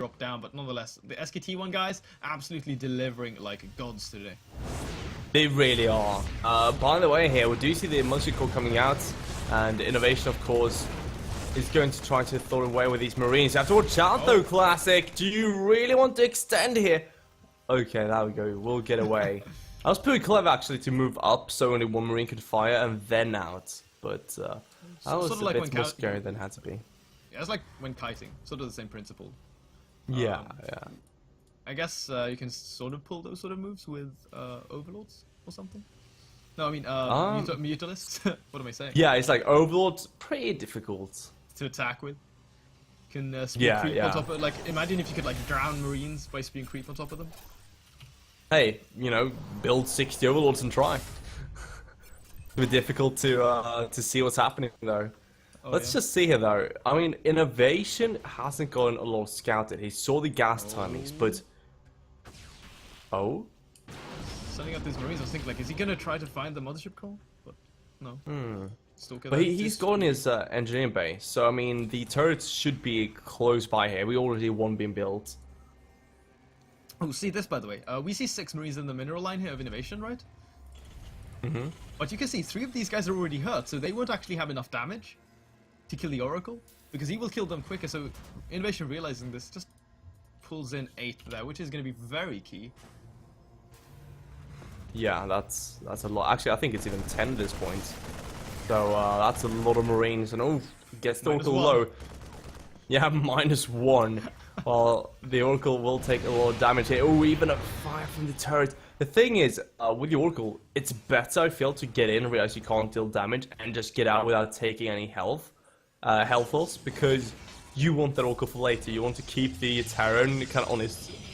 drop down, but nonetheless, the SKT one guys absolutely delivering like gods today. They really are. By the way, here we do see the Monster Core coming out, and INnoVation, of course, is going to try to throw away with these Marines. You have to watch out though, Classic. Do you really want to extend here? Okay, there we go. We'll get away. I was pretty clever actually to move up so only one Marine could fire and then out. But that was sort of a like bit more scary than it had to be. Yeah, it's like when kiting. Sort of the same principle. Yeah, I guess you can sort of pull those sort of moves with Overlords or something. No, I mean Mutalisks. What am I saying? Yeah, it's like Overlord's pretty difficult to attack with. Can speed creep on top of, like, imagine if you could like drown Marines by speed creep on top of them. Hey, you know, build 60 Overlords and try. It's a bit difficult to see what's happening though. Let's just see here though. I mean, INnoVation hasn't gotten a lot scouted. He saw the gas timings, but Sending out these Marines, I was thinking like, is he gonna try to find the mothership core? But no. But he's got his engineering base, so I mean the turrets should be close by here. We already have one being built. Oh, see this by the way. We see 6 Marines in the mineral line here of INnoVation, right? But you can see 3 of these guys are already hurt, so they won't actually have enough damage to kill the Oracle, because he will kill them quicker. So INnoVation, realizing this, just pulls in 8 there, which is going to be very key. Yeah, that's a lot. Actually, I think it's even 10 at this point. So that's a lot of Marines, and gets the Oracle low. Yeah, -1. Well, the Oracle will take a lot of damage here. Oh, even a fire from the turret. The thing is, with the Oracle, it's better, I feel, to get in, realize you can't deal damage, and just get out without taking any health loss, because you want that Oracle for later. You want to keep the Terran kind of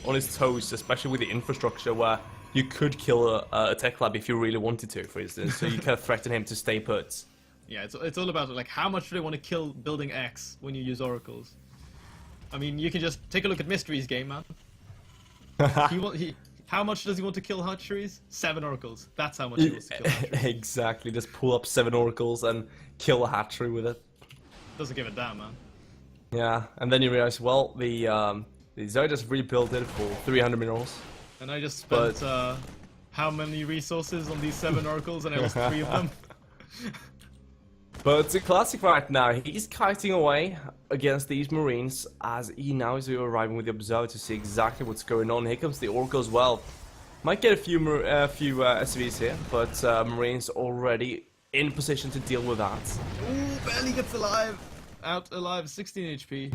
on his toes, especially with the infrastructure, where you could kill a tech lab if you really wanted to, for instance. So you kind of threaten him to stay put. Yeah, it's all about like how much do they want to kill building X when you use oracles. I mean, you can just take a look at Mystery's game, man. How much does he want to kill hatcheries? 7 oracles. That's how much he wants to kill hatcheries. Exactly, just pull up 7 oracles and kill a hatchery with it. Doesn't give a damn, man. Yeah, and then you realize, well, the Zoe just rebuilt it for 300 minerals. And I just spent how many resources on these 7 oracles, and I lost 3 of them. But it's a Classic right now. He's kiting away against these Marines as he now is arriving with the Observer to see exactly what's going on. Here comes the Oracle as well. Might get a few SCVs here, but Marines already in position to deal with that. Ooh, barely gets out alive, 16 HP.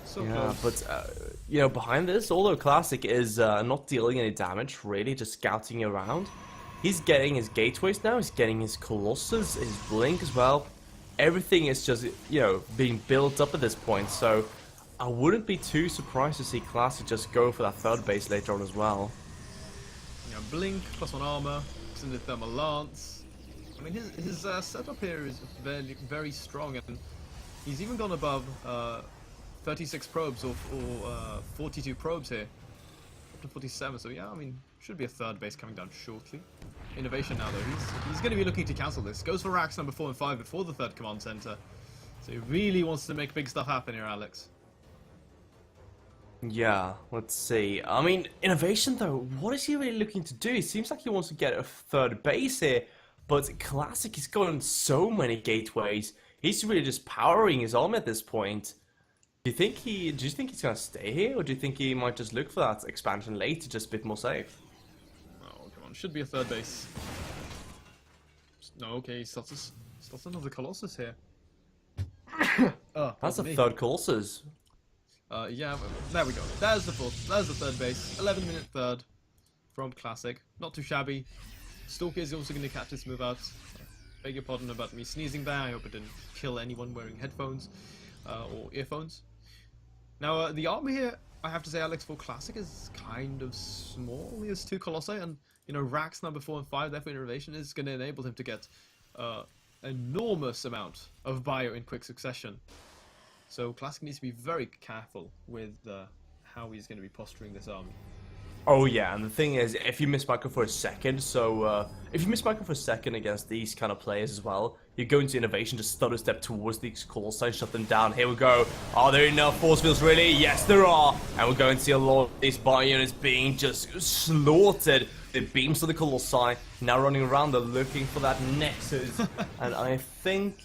So yeah, close. but you know, behind this, although Classic is not dealing any damage, really just scouting around. He's getting his gateways now, he's getting his Colossus, his Blink as well. Everything is just, you know, being built up at this point, so I wouldn't be too surprised to see Classic just go for that 3rd base later on as well. Yeah, Blink, +1 armor, extended thermal lance. I mean, his setup here is very, very strong, and he's even gone above 36 probes or 42 probes here. Up to 47, so yeah, I mean, should be a 3rd base coming down shortly. INnoVation now though, he's going to be looking to cancel this. Goes for racks number 4 and 5 before the 3rd command center. So he really wants to make big stuff happen here, Alex. Yeah, let's see. I mean, INnoVation though, what is he really looking to do? It seems like he wants to get a 3rd base here, but Classic has gotten so many gateways. He's really just powering his army at this point. Do you think he's gonna stay here, or do you think he might just look for that expansion later, just a bit more safe? Oh, come on, should be a 3rd base. No, okay, he starts another Colossus here. That's a 3rd Colossus. Yeah, there we go. There's the 4th. There's the 3rd base. 11-minute 3rd from Classic. Not too shabby. Stalker is also going to catch this move out. Beg your pardon about me sneezing there. I hope it didn't kill anyone wearing headphones or earphones. Now, the army here, I have to say, Alex, for Classic is kind of small. He has 2 Colossi, and, you know, racks number 4 and 5, therefore INnoVation is going to enable him to get enormous amount of bio in quick succession. So Classic needs to be very careful with how he's going to be posturing this army. Oh yeah, and the thing is, if you miss Micro for a second, if you miss Micro for a second against these kind of players as well, You're going to INnoVation to stutter step towards these Colossi and shut them down. Here we go. Are there enough force fields really? Yes, there are. And we're going to see a lot of these bio units being just slaughtered. The beams of the Colossi now running around. They're looking for that Nexus. And I think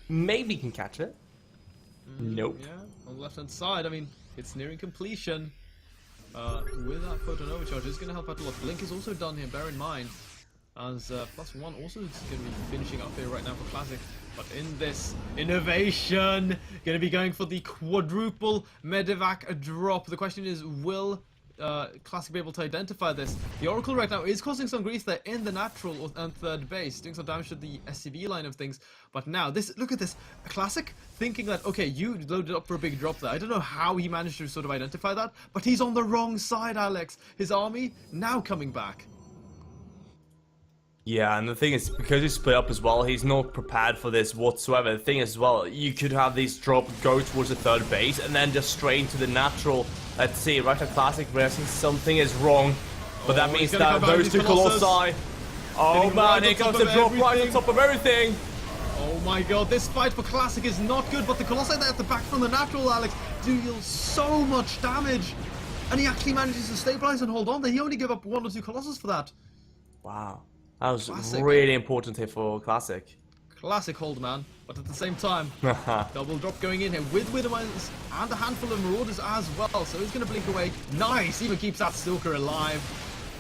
maybe can catch it. Nope. Yeah, on the left-hand side, I mean, it's nearing completion. With that photon overcharge, it's going to help out a lot. Blink is also done here, bear in mind. As +1 also is going to be finishing up here right now for Classic. But in this INnoVation, going to be going for the quadruple Medivac drop. The question is, will Classic be able to identify this? The Oracle right now is causing some grief there in the natural and third base, doing some damage to the SCV line of things. But now, look at this. Classic thinking that, okay, you loaded up for a big drop there. I don't know how he managed to sort of identify that, but he's on the wrong side, Alex. His army now coming back. Yeah, and the thing is, because he's split up as well, he's not prepared for this whatsoever. The thing is, as well, you could have these drop go towards the third base and then just straight into the natural. Let's see, right at Classic, realizing something is wrong. But that means that those two Colossi... Oh man, here comes the drop right on top of everything! Oh my god, this fight for Classic is not good, but the Colossi there at the back from the natural, Alex, do deal so much damage. And he actually manages to stabilize and hold on there. He only gave up 1 or 2 Colossus for that. Wow. That was Classic. really important here for Classic. Classic hold, man. But at the same time, double drop going in here with Widowmines and a handful of Marauders as well. So he's going to blink away. Nice! Even keeps that Stalker alive.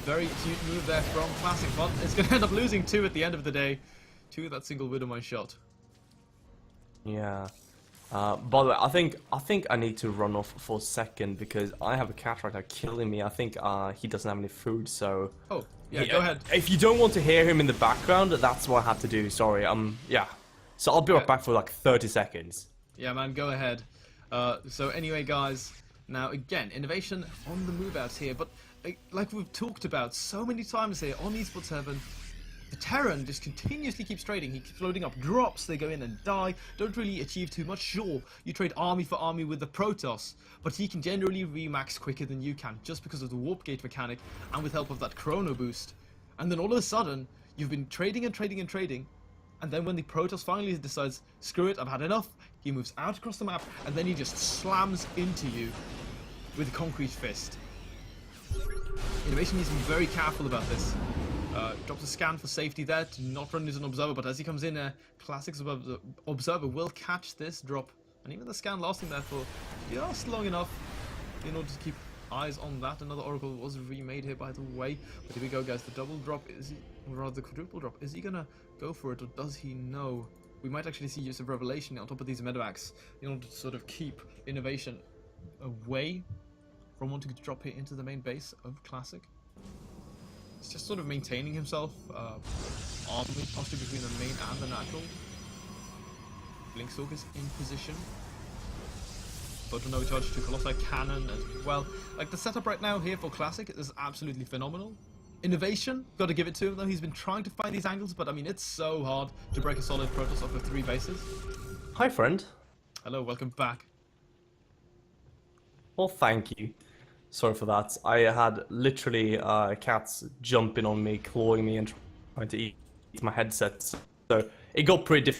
Very cute move there from Classic, but it's going to end up losing 2 at the end of the day. 2 with that single Widowmine shot. Yeah. By the way, I think I need to run off for a second because I have a cat right now killing me. I think he doesn't have any food, so... Oh, yeah, go ahead. If you don't want to hear him in the background, that's what I have to do. Sorry, yeah. So I'll be right back for like 30 seconds. Yeah, man, go ahead. So anyway, guys, now again, INnoVation on the move outs here, but like we've talked about so many times here on Esports 7, the Terran just continuously keeps trading. He keeps loading up drops, they go in and die, don't really achieve too much. Sure, you trade army for army with the Protoss, but he can generally remax quicker than you can, just because of the Warp Gate mechanic, and with help of that Chrono boost. And then all of a sudden, you've been trading and trading and trading, and then when the Protoss finally decides, screw it, I've had enough, he moves out across the map, and then he just slams into you with a Concrete Fist. INnoVation needs to be very careful about this. Drops a scan for safety there to not run into an observer, but as he comes in, Classic's observer will catch this drop, and even the scan lasting there for just long enough in order to keep eyes on that. Another Oracle was remade here, by the way. But here we go, guys. The double drop is he, or rather the quadruple drop. Is he gonna go for it, or does he know? We might actually see use of Revelation on top of these medevacs in order to sort of keep INnoVation away from wanting to drop here into the main base of Classic. He's just sort of maintaining himself, army posture between the main and the natural. Blinkstalk is in position. Photon overcharge to Colossi Cannon as well. Like, the setup right now here for Classic is absolutely phenomenal. INnoVation, got to give it to him though. He's been trying to find these angles, but I mean, it's so hard to break a solid Protoss off of 3 bases. Hi, friend. Hello, welcome back. Well, thank you. Sorry for that. I had literally cats jumping on me, clawing me, and trying to eat my headset. So it got pretty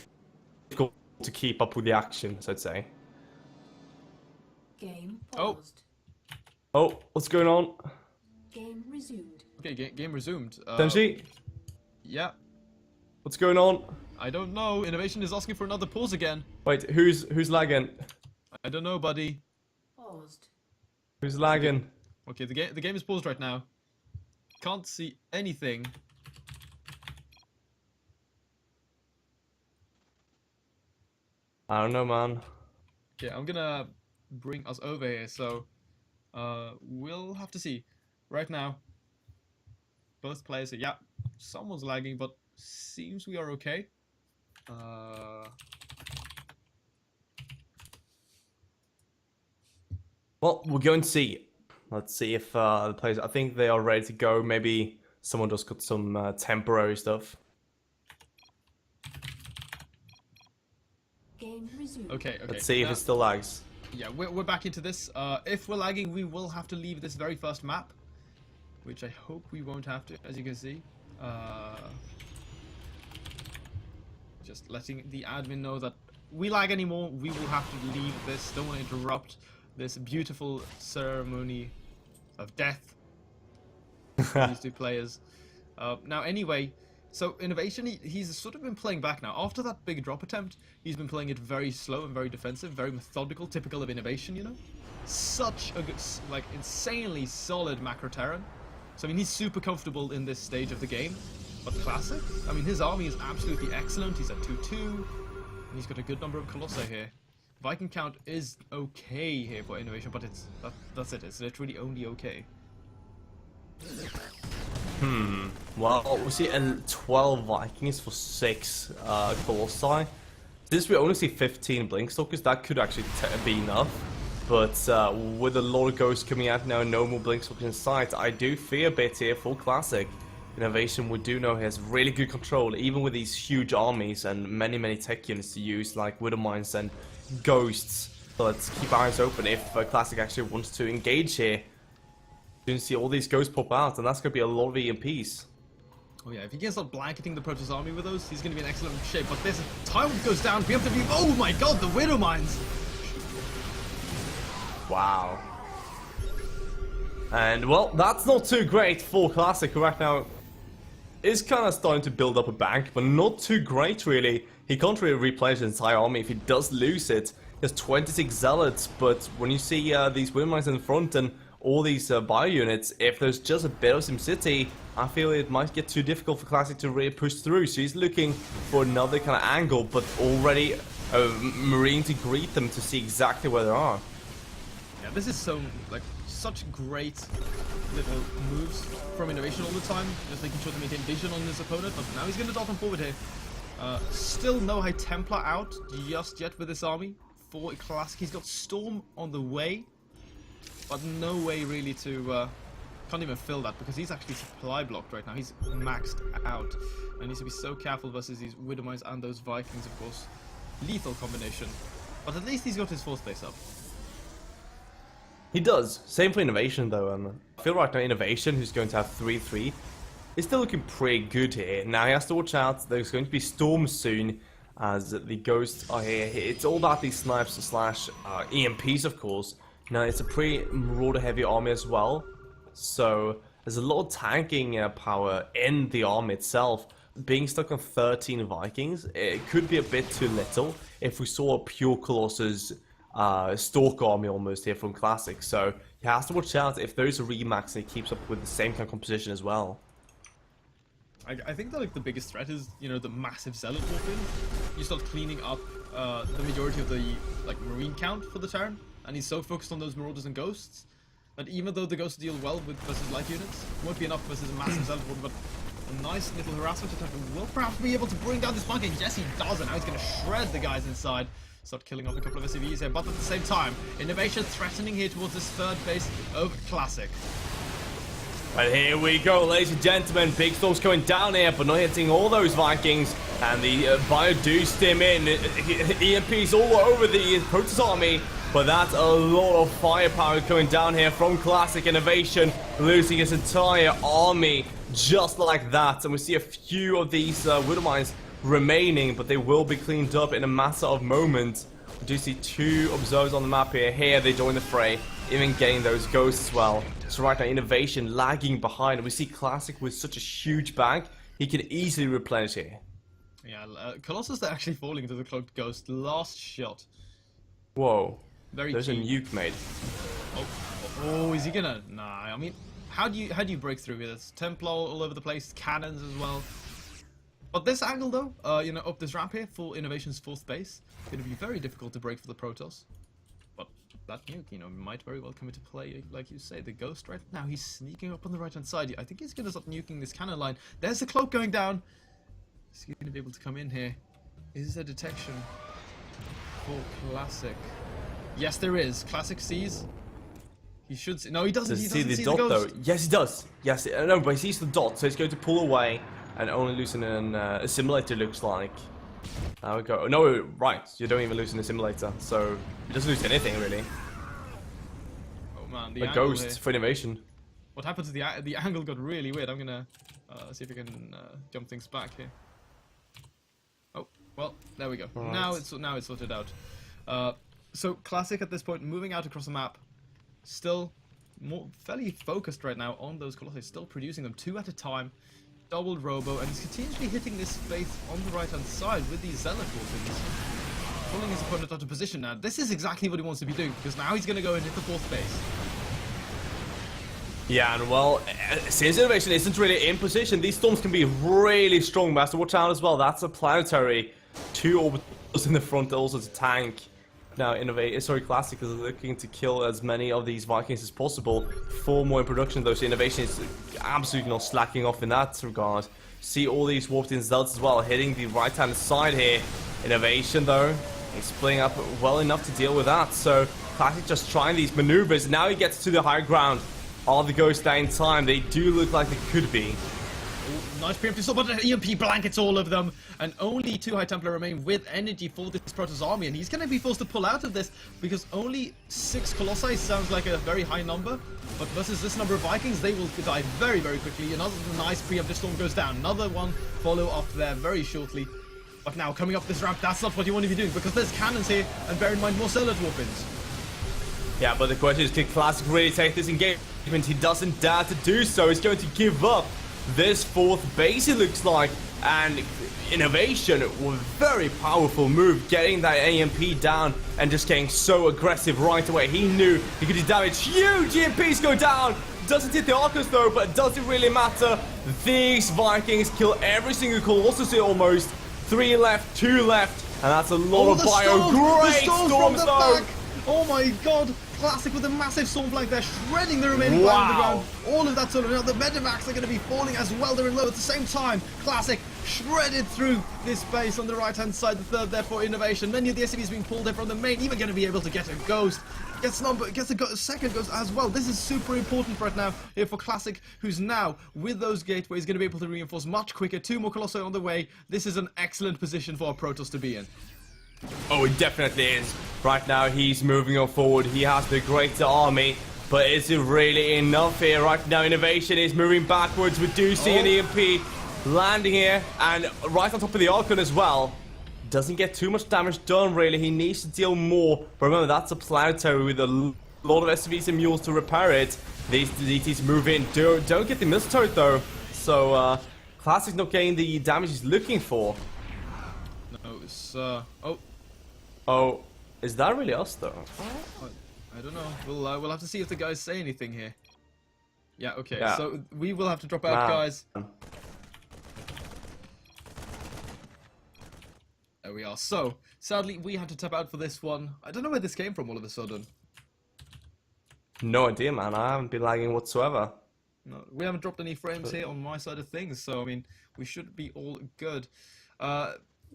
difficult to keep up with the action, so I'd say. Game paused. Oh, what's going on? Game resumed. Okay, game resumed. Tenshi? Yeah. What's going on? I don't know. INnoVation is asking for another pause again. Wait, who's lagging? I don't know, buddy. Paused. Who's lagging? Okay, the game is paused right now. Can't see anything. I don't know, man. Okay, I'm gonna bring us over here, so we'll have to see. Right now, both players are, yeah, someone's lagging, but seems we are okay. Well, we're going to see. Let's see if the players, I think they are ready to go. Maybe someone just got some temporary stuff. Game resumed. Okay. Let's see if it still lags. Yeah, we're back into this. If we're lagging, we will have to leave this very first map, which I hope we won't have to, as you can see. Just letting the admin know that we lag anymore, we will have to leave this. Don't want to interrupt this beautiful ceremony of death for these two players. Now, anyway, so INnoVation, he's sort of been playing back now. After that big drop attempt, he's been playing it very slow and very defensive, very methodical, typical of INnoVation, you know? Such a good, like, insanely solid macro Terran. So, I mean, he's super comfortable in this stage of the game. But Classic, I mean, his army is absolutely excellent. He's at 2-2, and he's got a good number of Colossi here. Viking count is okay here for INnoVation, but that's it. It's literally only okay. Well, we see 12 Vikings for 6 Colossi. Since we only see 15 Blinkstalkers, that could actually be enough. But with a lot of ghosts coming out now and no more Blinkstalkers in sight, I do fear a bit here for Classic. INnoVation, we do know he has really good control, even with these huge armies and many tech units to use, like Widow Mines and Ghosts. So let's keep our eyes open if Classic actually wants to engage here. You can see all these ghosts pop out, and that's going to be a lot of EMPs. Oh yeah, if he can start blanketing the Protoss army with those, he's going to be in excellent shape. But this time goes down, preemptively. Oh my god, the Widow Mines! Wow. And, well, that's not too great for Classic, who right now is kind of starting to build up a bank, but not too great, really. He can't really replenish his entire army if he does lose it. He has 26 Zealots, but when you see these Widow Mines in front and all these bio units, if there's just a bit of SimCity, I feel it might get too difficult for Classic to really push through. So he's looking for another kind of angle, but already a Marine to greet them to see exactly where they are. Yeah, this is so, like, such great little moves from INnoVation all the time, just making sure to maintain vision on his opponent. But now he's going to dart on forward here. Still no High Templar out just yet with this army for Classic. He's got Storm on the way, but no way really to can't even fill that because he's actually supply blocked right now. He's maxed out and needs to be so careful versus these Widow Mines and those Vikings, of course. Lethal combination, but at least he's got his 4th base up. He does. Same for INnoVation though. I feel right now INnoVation, who's going to have 3-3, is still looking pretty good here. Now he has to watch out. There's going to be storms soon as the ghosts are here. It's all about these snipes slash EMPs, of course. Now it's a pretty marauder heavy army as well. So there's a lot of tanking power in the army itself. Being stuck on 13 Vikings, it could be a bit too little if we saw a pure Colossus Stalk army almost here from Classic. So he has to watch out if there is a remax and he keeps up with the same kind of composition as well. I think that like the biggest threat is, you know, the massive Zealot warping. You start cleaning up the majority of the like Marine count for the Terran, and he's so focused on those Marauders and Ghosts that even though the Ghosts deal well with versus light units, won't be enough versus a massive Zealot warping. But a nice little harassment attack will perhaps be able to bring down this flank, and yes he does, and now he's going to shred the guys inside. Start killing off a couple of SCVs here, but at the same time, INnoVation threatening here towards this 3rd base of Classic. And here we go, ladies and gentlemen. Big storms coming down here, but not hitting all those Vikings. And the Bio do stem in. EMPs all over the Protoss army. But that's a lot of firepower coming down here from Classic INnoVation, losing his entire army just like that. And we see a few of these Widow Mines remaining, but they will be cleaned up in a matter of moments. We do see 2 observers on the map here. Here they join the fray, even getting those ghosts as well. So right now INnoVation lagging behind. We see Classic with such a huge bank, he can easily replenish here. Yeah, Colossus, they're actually falling into the Cloaked Ghost. Last shot. Whoa. There's a nuke made. Oh, is he gonna? Nah, I mean, how do you break through with this? Templar all over the place, cannons as well. But this angle though, you know, up this ramp here for INnoVation's 4th base, gonna be very difficult to break for the Protoss. But that nuke, you know, might very well come into play, like you say. The Ghost right now, he's sneaking up on the right-hand side. I think he's gonna start nuking this cannon line. There's the cloak going down. Is he gonna be able to come in here? Is there detection for Classic? Yes, there is. Classic sees. He should see. No, he doesn't. Does He he doesn't see see the dot ghost. though? Yes, he does. Yes, no, but he sees the dot, so he's going to pull away and only loosen a simulator. Looks like. There we go. No, right. You don't even loosen a simulator, so he doesn't lose anything really. Oh man, the A angle ghost here. for INnoVation. What happened to the angle got really weird. I'm gonna see if we can jump things back here. Oh, Well, there we go. Right. Now it's sorted out. So Classic at this point moving out across the map, still fairly focused right now on those Colossi, still producing them 2 at a time, doubled Robo, and he's continuously hitting this space on the right hand side with these Zealot weapons, pulling his opponent out of position. Now this is exactly what he wants to be doing, because now he's going to go and hit the 4th base. Yeah, and well, since INnoVation isn't really in position, these storms can be really strong. Master, watch out as well. That's a planetary. 2 orbitals in the front also to tank. Now, Classic is looking to kill as many of these Vikings as possible. 4 more in production, though, so INnoVation is absolutely not slacking off in that regard. See all these warped-in Zealots as well, hitting the right-hand side here. INnoVation, though, is splitting up well enough to deal with that. So, Classic just trying these maneuvers. Now he gets to the high ground. Are the ghosts there in time? They do look like they could be. Ooh, nice preemptive sword, but EMP blankets all of them, and only 2 High Templar remain with energy for this Protoss army, and he's going to be forced to pull out of this because only 6 Colossi sounds like a very high number, but versus this number of Vikings, they will die very, very quickly. Another nice preemptive storm goes down. Another one follow up there very shortly. But now, coming up this ramp, that's not what you want to be doing, because there's cannons here, and bear in mind, more Zealot weapons. Yeah, but the question is, can Classic really take this engagement? He doesn't dare to do so. He's going to give up this 4th base, it looks like. And INnoVation, with a very powerful move, getting that EMP down and just getting so aggressive right away. He knew he could do damage. Huge EMPs go down. Doesn't hit the Arcus though, but does it really matter? These Vikings kill every single Colossus almost. 3 left, 2 left, and that's a lot of bio. Great storm zone. Oh my god! Classic with a massive storm flank there, shredding the remaining bio on the ground. All of that sort of, now the Medivacs are going to be falling as well. They're in low at the same time. Classic shredded through this space on the right hand side. The 3rd there for INnoVation. Many of the SCVs being pulled in from the main, even going to be able to get a ghost. Gets a 2nd ghost as well. This is super important right now here for Classic, who's now with those gateways going to be able to reinforce much quicker. 2 more Colossi on the way. This is an excellent position for a Protoss to be in. Oh, it definitely is. Right now, he's moving on forward. He has the greater army, but is it really enough here? Right now, INnoVation is moving backwards. We do see an EMP landing here, and right on top of the Archon as well. Doesn't get too much damage done, really. He needs to deal more. But remember, that's a planetary with a lot of SCVs and mules to repair it. These DTs move in. Don't get the missile turret, though. So, Classic's not getting the damage he's looking for. No, it's, Oh, is that really us though? I don't know. We'll have to see if the guys say anything here. Yeah, okay. Yeah. So we will have to drop out, guys. There we are. So sadly, we had to tap out for this one. I don't know where this came from all of a sudden. No idea, man. I haven't been lagging whatsoever. No, we haven't dropped any frames here on my side of things, so I mean, we should be all good.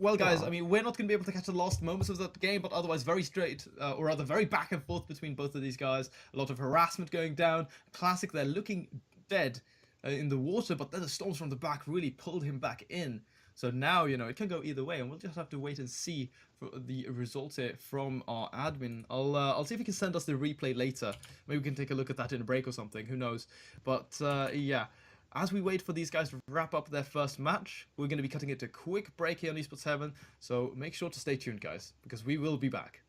Well, guys, I mean, we're not going to be able to catch the last moments of that game, but otherwise very straight, or rather very back and forth between both of these guys. A lot of harassment going down. Classic, they're looking dead in the water, but then the storms from the back really pulled him back in. So now, you know, it can go either way, and we'll just have to wait and see for the results here from our admin. I'll see if he can send us the replay later. Maybe we can take a look at that in a break or something. Who knows? But yeah. As we wait for these guys to wrap up their first match, we're going to be cutting it to a quick break here on Esports Heaven, so make sure to stay tuned, guys, because we will be back.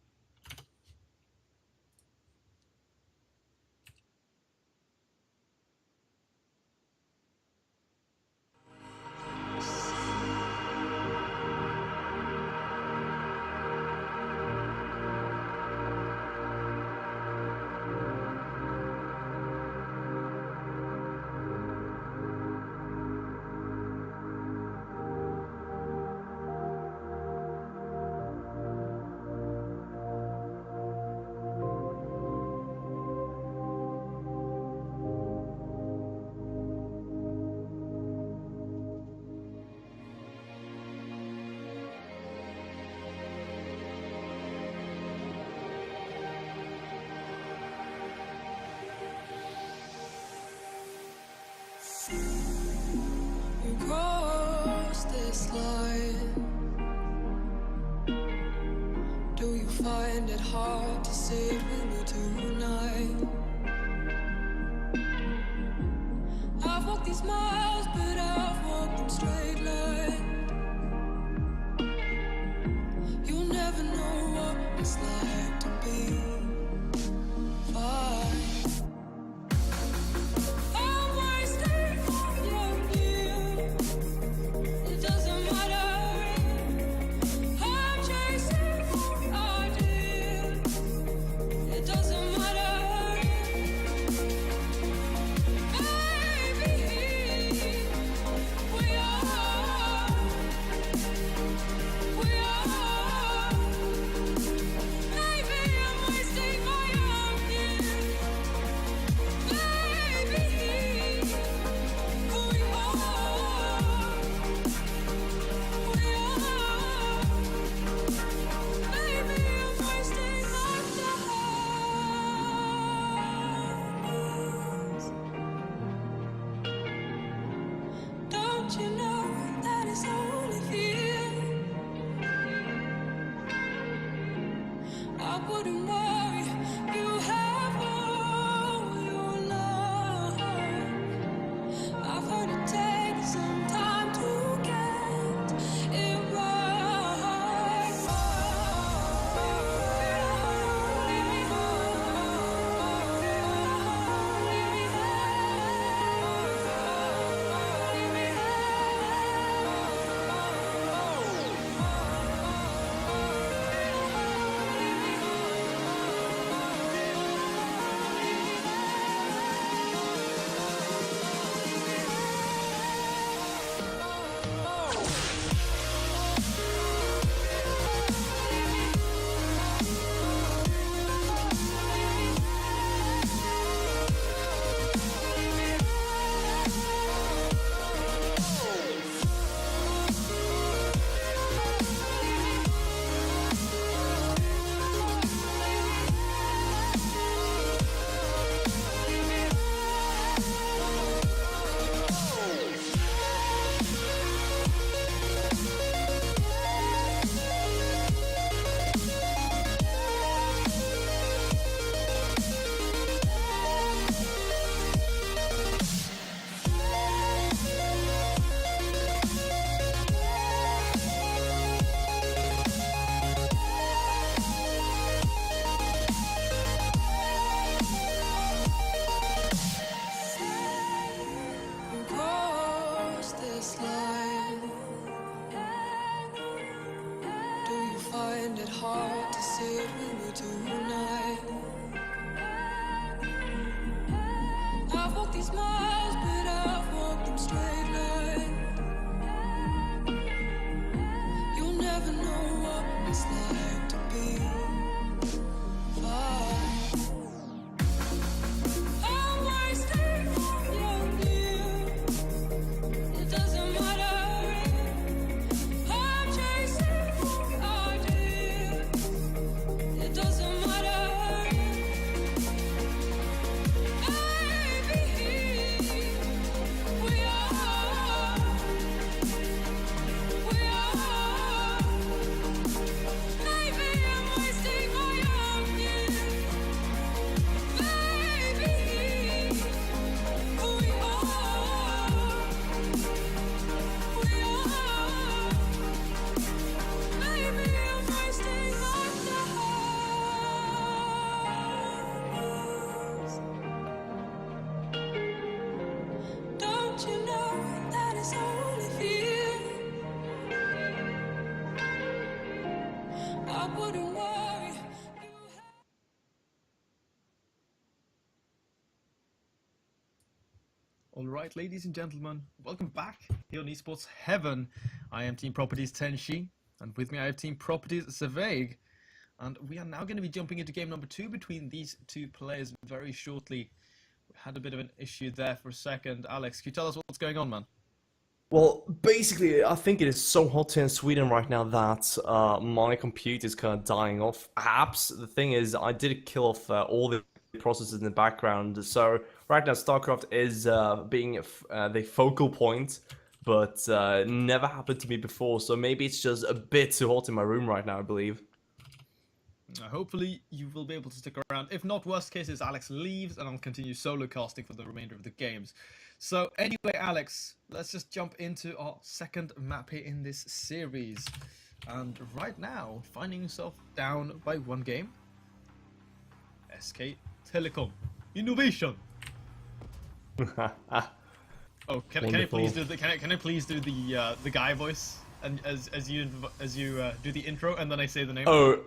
Cross this line. Do you find it hard to sit with me tonight? I've walked these miles, but I've walked them straight line. it's like to be fine. I'm wasting your youth. It doesn't matter. I'm chasing ideas. It doesn't matter. Baby, we are. Maybe I'm wasting my own youth. Baby, we are. Maybe I'm wasting my time. Don't you know that it's only fear? I wouldn't worry. You have all your love. I've heard it takes some time to get it right. Leave me cross this line. Do you find it hard to sit with me tonight? I've walked these miles, but I've walked them straight line. You'll never know what it's like to be fine. I'm wasting your youth. It doesn't matter. I'm chasing ideas. It doesn't matter. Baby, we are. Maybe I'm wasting my own youth. Baby, we are. Maybe I'm wasting my time. Don't you know that it's only fear? I wouldn't worry. Alright, ladies and gentlemen, welcome back here on Esports Heaven. I am Team Properties Tenshi, and with me I have Team Properties Seveg. And we are now going to be jumping into game number 2 between these two players very shortly. We had a bit of an issue there for a second. Alex, can you tell us what's going on, man? Well, basically, I think it is so hot here in Sweden right now that my computer is kind of dying off. Perhaps the thing is, I did kill off all the processes in the background, so right now StarCraft is being the focal point, but never happened to me before, so maybe it's just a bit too hot in my room right now, I believe. Hopefully you will be able to stick around. If not, worst case is Alex leaves and I'll continue solo casting for the remainder of the games. So anyway, Alex, let's just jump into our second map here in this series. And right now, finding himself down by 1 game. SK Telecom. INnoVation. Oh, can I please do the can I please do the guy voice and as you do the intro and then I say the name. Oh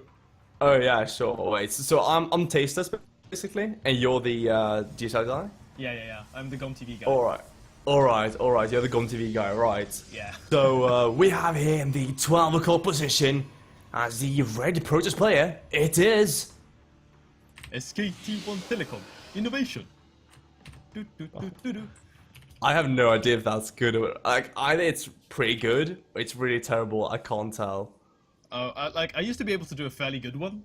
yeah, sure. Wait, so I'm Tasteless basically, and you're the GSL guy. Yeah. I'm the GOM TV guy. All right. You're the GOM TV guy, right? Yeah. So we have here in the 12 o'clock position as the red Protest player. It is. SKT1 Telecom. INnoVation. Do. I have no idea if that's good or like either it's pretty good or it's really terrible. I can't tell. I used to be able to do a fairly good one,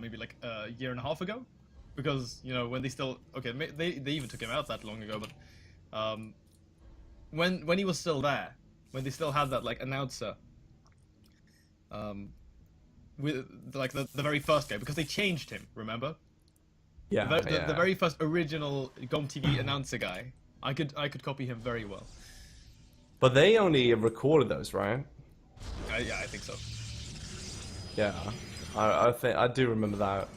maybe like a year and a half ago, because you know when they still they even took him out that long ago, but when he was still there, when they still had that like announcer, with like the very first guy, because they changed him, remember? Yeah, The very first original GOM TV announcer guy, I could copy him very well. But they only recorded those, right? Yeah, I think so. Yeah, I do remember that.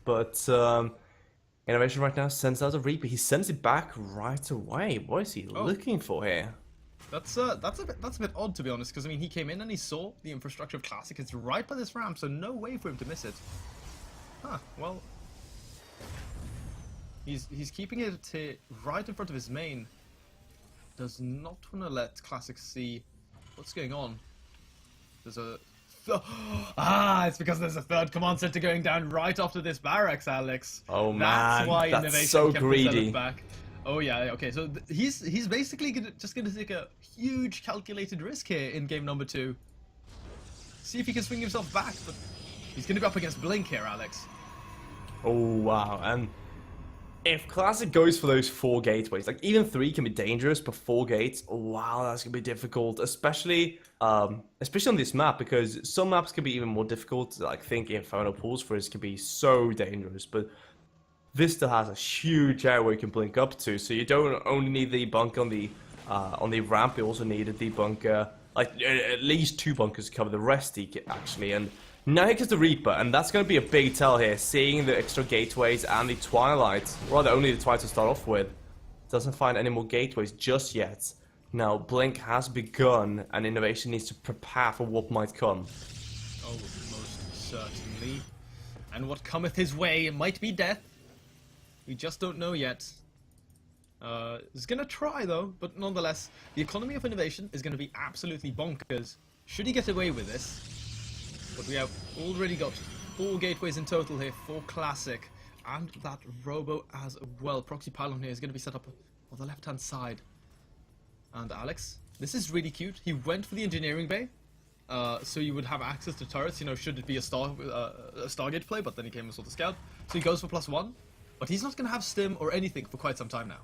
But INnoVation right now sends out a Reaper. He sends it back right away. What is he looking for here? That's a bit odd, to be honest, because I mean he came in and he saw the infrastructure of Classic. It's right by this ramp, so no way for him to miss it. Huh? Well, he's keeping it right in front of his main. Does not want to let Classic see what's going on. There's a it's because there's a third command center going down right after this barracks, Alex. Oh That's man, why that's INnoVation so kept greedy. the back. Oh yeah, okay. So he's basically just gonna take a huge calculated risk here in game number 2. See if he can swing himself back, but he's gonna go up against Blink here, Alex. Oh wow, and if Classic goes for those 4 gateways, like even 3 can be dangerous, but 4 gates, oh, wow, that's gonna be difficult, especially on this map, because some maps can be even more difficult. Like think Inferno Pools for us can be so dangerous, but this still has a huge area where you can blink up to, so you don't only need the bunker on the ramp, you also need a debunker, like at least 2 bunkers to cover the rest actually, and now here comes the Reaper, and that's going to be a big tell here, seeing the extra gateways and the Twilight, rather only the Twilight to start off with. Doesn't find any more gateways just yet. Now, Blink has begun, and INnoVation needs to prepare for what might come. Oh, most certainly. And what cometh his way might be death. We just don't know yet. He's gonna try though, but nonetheless, the economy of INnoVation is gonna be absolutely bonkers. Should he get away with this? But we have already got 4 gateways in total here for Classic, and that Robo as well. Proxy pylon here is going to be set up on the left-hand side. And Alex, this is really cute. He went for the engineering bay, so you would have access to turrets. You know, should it be a Stargate play? But then he came and saw the scout, so he goes for +1. But he's not going to have stim or anything for quite some time now.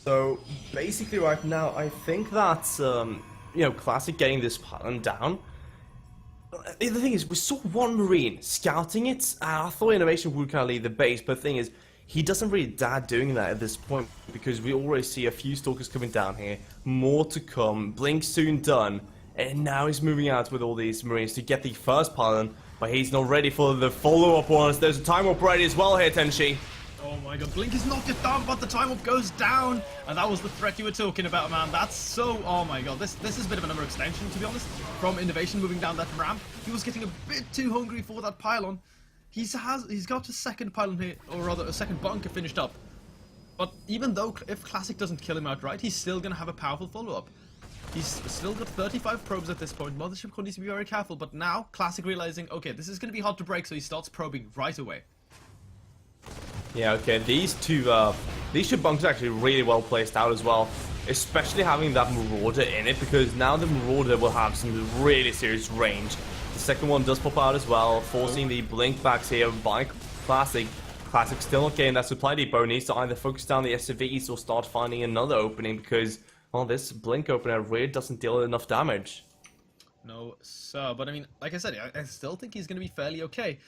So basically, right now, I think that Classic getting this pylon down. The thing is, we saw 1 Marine scouting it, and I thought INnoVation would kind of leave the base, but the thing is, he doesn't really dare doing that at this point, because we already see a few Stalkers coming down here, more to come, Blink soon done, and now he's moving out with all these Marines to get the first pylon, but he's not ready for the follow-up ones. There's a time warp ready as well here, Tenshi. Oh my god, Blink is knocked it down, but the time up goes down! And that was the threat you were talking about, man. That's so... Oh my god, this is a bit of another extension, to be honest, from INnoVation moving down that ramp. He was getting a bit too hungry for that pylon. He's got a second pylon here, or rather a second bunker finished up. But even though, if Classic doesn't kill him outright, he's still going to have a powerful follow-up. He's still got 35 probes at this point. Mothership needs to be very careful, but now Classic realizing, okay, this is going to be hard to break, so he starts probing right away. Yeah, okay, these two bunkers are actually really well placed out as well, especially having that Marauder in it, because now the Marauder will have some really serious range. The second one does pop out as well, forcing the blink backs here by Classic. Classic still not getting that supply depot, needs to either focus down the SCVs or start finding another opening, because, well, this blink opener really doesn't deal enough damage. No, sir, but I mean, like I said, I still think he's going to be fairly okay.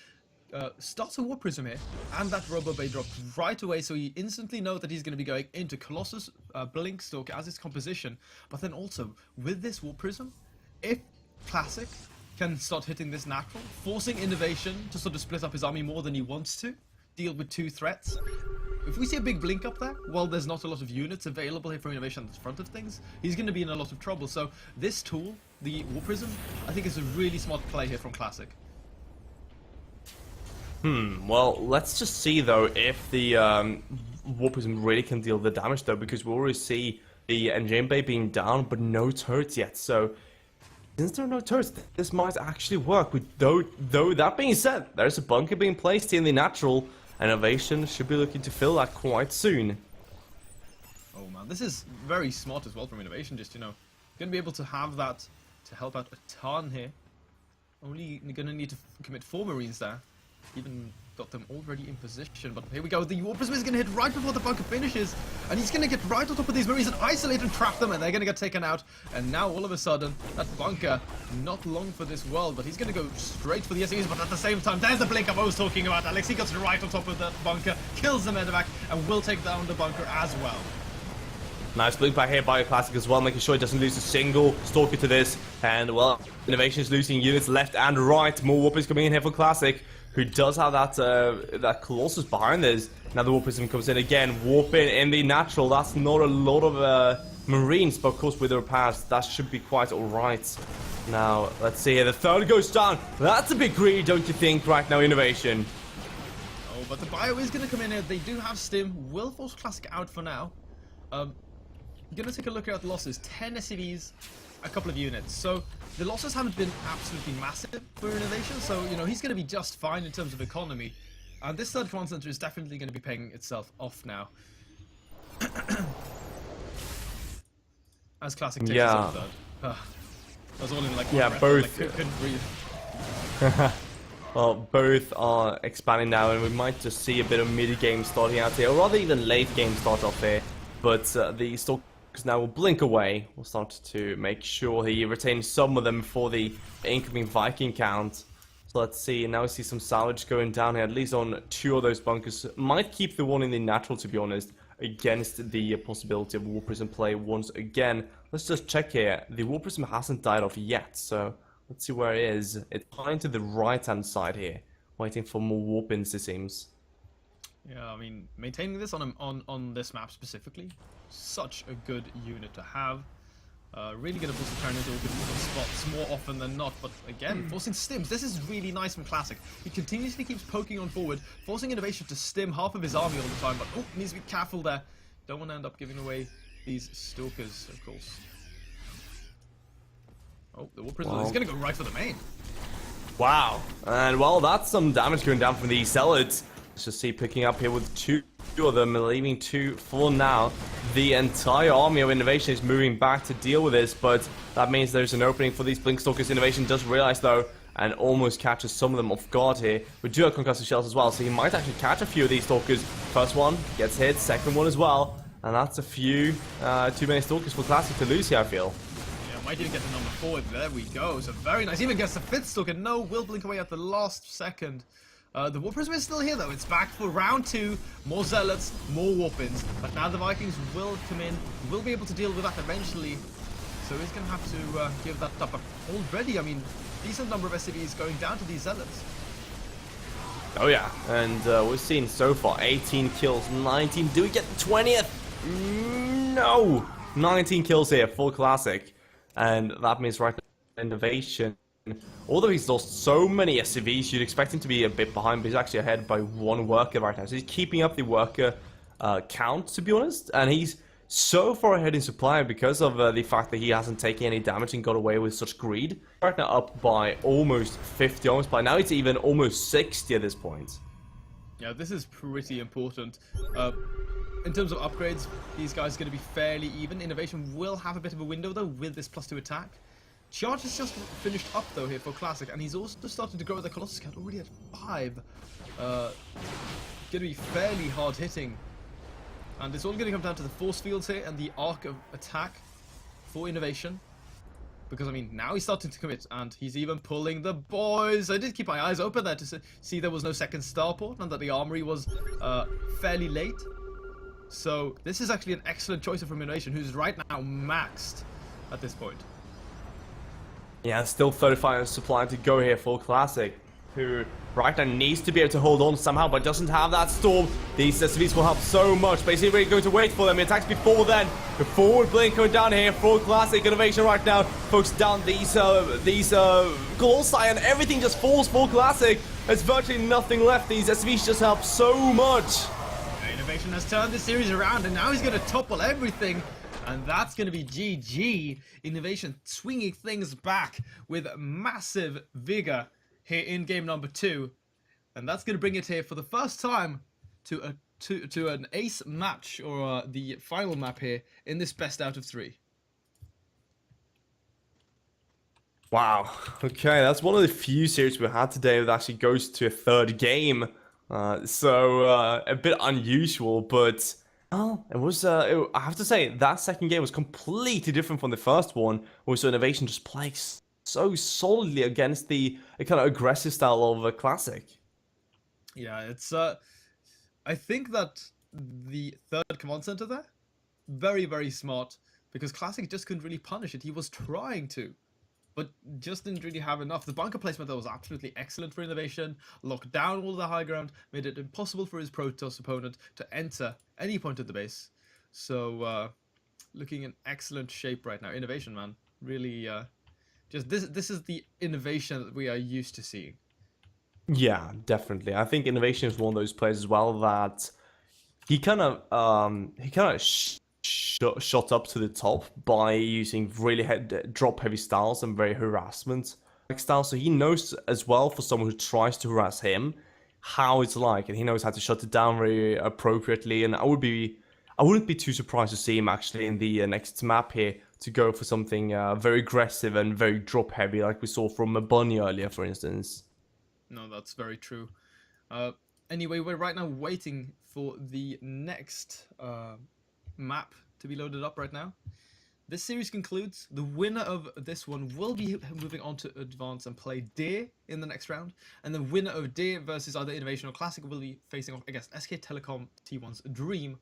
starts a War Prism here, and that Robo Bay dropped right away, so you instantly know that he's going to be going into Colossus Blinkstalker as his composition. But then also, with this War Prism, if Classic can start hitting this natural, forcing INnoVation to sort of split up his army more than he wants to, deal with 2 threats. If we see a big blink up there, while there's not a lot of units available here from INnoVation at the front of things, he's going to be in a lot of trouble. So this tool, the War Prism, I think is a really smart play here from Classic. Well, let's just see though if the War Prism really can deal the damage though, because we already see the engine bay being down, but no turrets yet. So since there are no turrets, this might actually work. Though that being said, there's a bunker being placed in the natural. INnoVation should be looking to fill that quite soon. Oh man, this is very smart as well from INnoVation. Just, you know, gonna be able to have that to help out a ton here. Only gonna need to commit 4 Marines there. Even got them already in position, but here we go. The War Prism is gonna hit right before the bunker finishes, and he's gonna get right on top of these Marines and isolate and trap them, and they're gonna get taken out. And now all of a sudden, that bunker, not long for this world, but he's gonna go straight for the SCVs, but at the same time, there's the blink up I was talking about. Alex, he gets right on top of that bunker, kills the medevac, and will take down the bunker as well. Nice blink back here by Classic as well, making sure he doesn't lose a single Stalker to this. And, well, INnoVation is losing units left and right. More War Prism coming in here for Classic, who does have that Colossus behind this. Now the War Prism comes in again, warping in the natural. That's not a lot of Marines, but of course with the repairs, that should be quite alright. Now, let's see here, the third goes down. That's a bit greedy, don't you think, right now, INnoVation? Oh, but the bio is going to come in here. They do have Stim, will force Classic out for now. Gonna take a look at the losses. 10 SCVs, a couple of units. So the losses haven't been absolutely massive for INnoVation, so you know he's going to be just fine in terms of economy. And this third command center is definitely going to be paying itself off now. As Classic takes his own third. I was all in like one breath, both. like, couldn't breathe. Well, both are expanding now, and we might just see a bit of mid-game starting out here, or rather even late game start off here. But the Stalkers now will blink away. We'll start to make sure he retains some of them for the incoming Viking count. So let's see, now we see some salvage going down here, at least on 2 of those bunkers. Might keep the one in the natural, to be honest, against the possibility of War Prism play once again. Let's just check here. The War Prism hasn't died off yet, so let's see where it is. It's behind to the right-hand side here, waiting for more warp-ins, it seems. Yeah, I mean, maintaining this on this map specifically, such a good unit to have. Really going to boost the turn into good spots more often than not, but again, forcing stims. This is really nice from Classic. He continuously keeps poking on forward, forcing INnoVation to stim half of his army all the time, but needs to be careful there. Don't want to end up giving away these Stalkers, of course. Oh, the War Prism is going to go right for the main. Wow, and well, that's some damage going down from the Zealots. Let's just see picking up here with 2 of them, leaving 2 for now. The entire army of INnoVation is moving back to deal with this, but that means there's an opening for these Blinkstalkers. INnoVation does realize though, and almost catches some of them off guard here. We do have concussive shells as well, so he might actually catch a few of these Stalkers. First one gets hit, second one as well, and that's a few too many Stalkers for Classic to lose here, I feel. Yeah, might even get the number 4. There we go. So very nice. Even gets the 5th Stalker. No, will blink away at the last second. The War Prism is still here though, it's back for round 2, more Zealots, more Warpins, but now the Vikings will come in, will be able to deal with that eventually, so he's going to have to give that up. But already, I mean, decent number of SCVs going down to these Zealots. Oh yeah, and we've seen so far 18 kills, 19, do we get the 20th? No! 19 kills here, full Classic, and that means right now INnoVation. Although he's lost so many SCVs, you'd expect him to be a bit behind, but he's actually ahead by 1 worker right now. So he's keeping up the worker count, to be honest, and he's so far ahead in supply because of the fact that he hasn't taken any damage and got away with such greed. Right now up by almost 50, almost by now it's even almost 60 at this point. Yeah, this is pretty important. In terms of upgrades, these guys are going to be fairly even. INnoVation will have a bit of a window though with this +2 attack. Charge has just finished up though here for Classic, and he's also started to grow the Colossus count already at 5. Going to be fairly hard hitting, and it's all going to come down to the force fields here and the arc of attack for INnoVation. Because, I mean, now he's starting to commit, and he's even pulling the boys. I did keep my eyes open there to see there was no second starport, and that the armory was fairly late. So, this is actually an excellent choice from INnoVation, who's right now maxed at this point. Yeah, still 35 supply to go here for Classic, who right now needs to be able to hold on somehow, but doesn't have that storm. These SCVs will help so much, but he's really going to wait for them. He attacks before then. The forward blink going down here for Classic. INnoVation right now focus down these Colossi, and everything just falls for Classic. There's virtually nothing left. These SCVs just help so much. INnoVation has turned the series around, and now he's going to topple everything. And that's going to be GG. INnoVation swinging things back with massive vigor here in game number 2. And that's going to bring it here for the first time to an ace match, or the final map here in this best out of 3. Wow. Okay, that's one of the few series we had today that actually goes to a third game. So a bit unusual, but... Oh, it was, I have to say, that second game was completely different from the first one, where INnoVation just played so solidly against the kind of aggressive style of a Classic. Yeah, it's, I think that the third command center there, very, very smart, because Classic just couldn't really punish it. He was trying to, but just didn't really have enough. The bunker placement there was absolutely excellent for INnoVation, locked down all the high ground, made it impossible for his Protoss opponent to enter any point of the base. So, looking in excellent shape right now. INnoVation, man, really, just this is the INnoVation that we are used to seeing. Yeah, definitely. I think INnoVation is one of those players as well that he kind of shot up to the top by using really drop heavy styles and very harassment styles. So he knows as well, for someone who tries to harass him, how it's like, and he knows how to shut it down very appropriately. And I wouldn't be too surprised to see him actually in the next map here to go for something very aggressive and very drop heavy, like we saw from Bunny earlier, for instance. No, that's very true. Anyway, we're right now waiting for the next map to be loaded up right now. This series concludes. The winner of this one will be moving on to advance and play Deer in the next round. And the winner of Deer versus either INnoVation or Classic will be facing off against SK Telecom T1's Dream.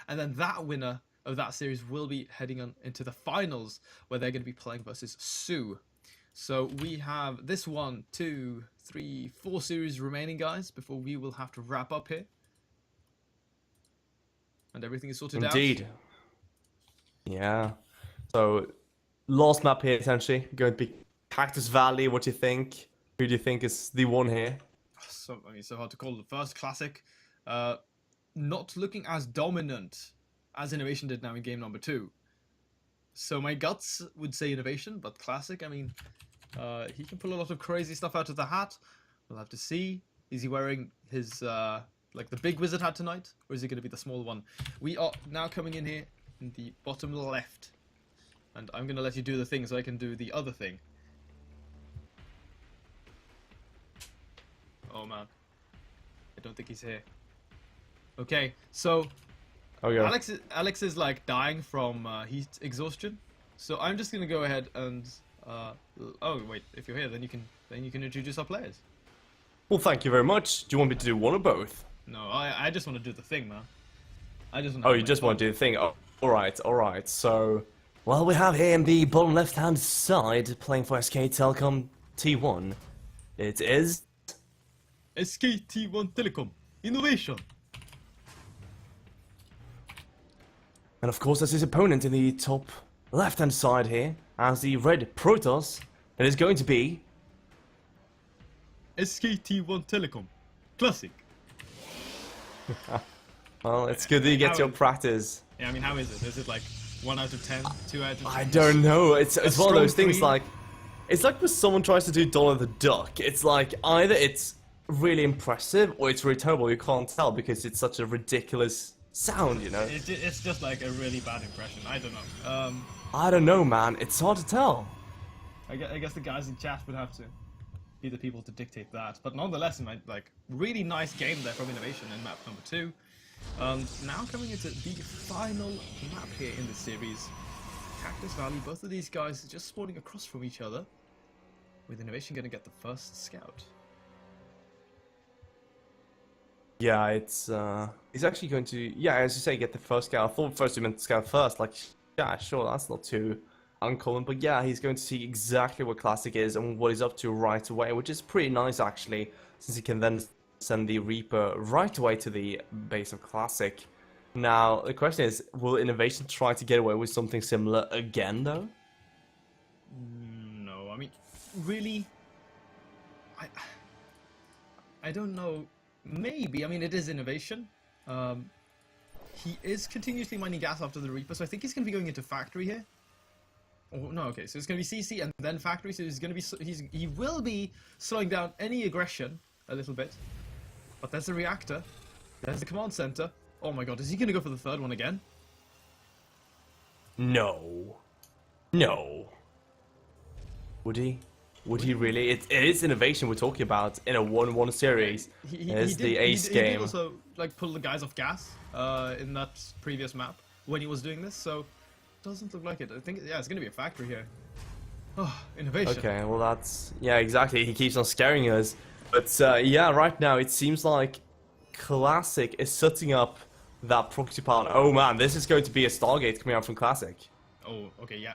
And then that winner of that series will be heading on into the finals, where they're going to be playing versus Sue. So we have this 1, 2, 3, 4 series remaining, guys, before we will have to wrap up here. And everything is sorted out. Indeed. Yeah. So, last map here, essentially. Going to be Cactus Valley. What do you think? Who do you think is the one here? So, I mean, so hard to call. The first Classic, not looking as dominant as INnoVation did now in game number 2. So my guts would say INnoVation, but Classic, I mean, he can pull a lot of crazy stuff out of the hat. We'll have to see. Is he wearing his, like the big wizard hat tonight? Or is he going to be the small one? We are now coming in here in the bottom left. And I'm going to let you do the thing so I can do the other thing. Oh, man. I don't think he's here. Okay, so... Oh, yeah. Alex is like dying from heat exhaustion. So I'm just going to go ahead and... oh, wait. If you're here, then you can introduce our players. Well, thank you very much. Do you want me to do one or both? No, I just want to do the thing, man. I just want to Oh, you just want to do the thing. Oh, alright. So, well, we have here in the bottom left-hand side, playing for SK Telecom T1. It is... SKT1 Telecom INnoVation. And of course, as his opponent in the top left-hand side here, as the red Protoss, it is going to be... SKT1 Telecom Classic. Well, it's good that you get your practice. Yeah, I mean, how is it? Is it like 1 out of 10? 2 out of 10? I don't know. It's one of strong those things 3? like... It's like when someone tries to do Donald the Duck. It's like, either it's really impressive or it's really terrible. You can't tell because it's such a ridiculous sound, you know? It's just like a really bad impression. I don't know. I don't know, man. It's hard to tell. I guess the guys in chat would have to be the people to dictate that. But nonetheless, like, really nice game there from INnoVation in map number 2. Now coming into the final map here in the series. Cactus Valley. Both of these guys are just spawning across from each other. With INnoVation going to get the first scout. Yeah, it's he's actually going to, yeah, as you say, get the first scout. I thought first you meant scout first, like, yeah, sure, that's not too uncommon, but yeah, he's going to see exactly what Classic is and what he's up to right away, which is pretty nice actually, since he can then send the Reaper right away to the base of Classic. Now, the question is, will INnoVation try to get away with something similar again, though? No, I mean, really, I don't know. Maybe. I mean, it is INnoVation. He is continuously mining gas after the Reaper, so I think he's going to be going into factory here. Oh no, okay, so it's going to be CC and then factory. So he's going to be he will be slowing down any aggression a little bit. But there's the reactor. There's the command center. Oh my god, is he going to go for the third one again? No. No. Would he? Would he really? It is INnoVation we're talking about in a 1-1 series. There's the ace game. He did also like pull the guys off gas in that previous map when he was doing this, so doesn't look like it. I think, yeah, it's going to be a factory here. Oh, INnoVation. Okay, well that's, yeah, exactly. He keeps on scaring us. But yeah, right now it seems like Classic is setting up that proxy pile. Oh man, this is going to be a Stargate coming out from Classic. Oh, okay, yeah.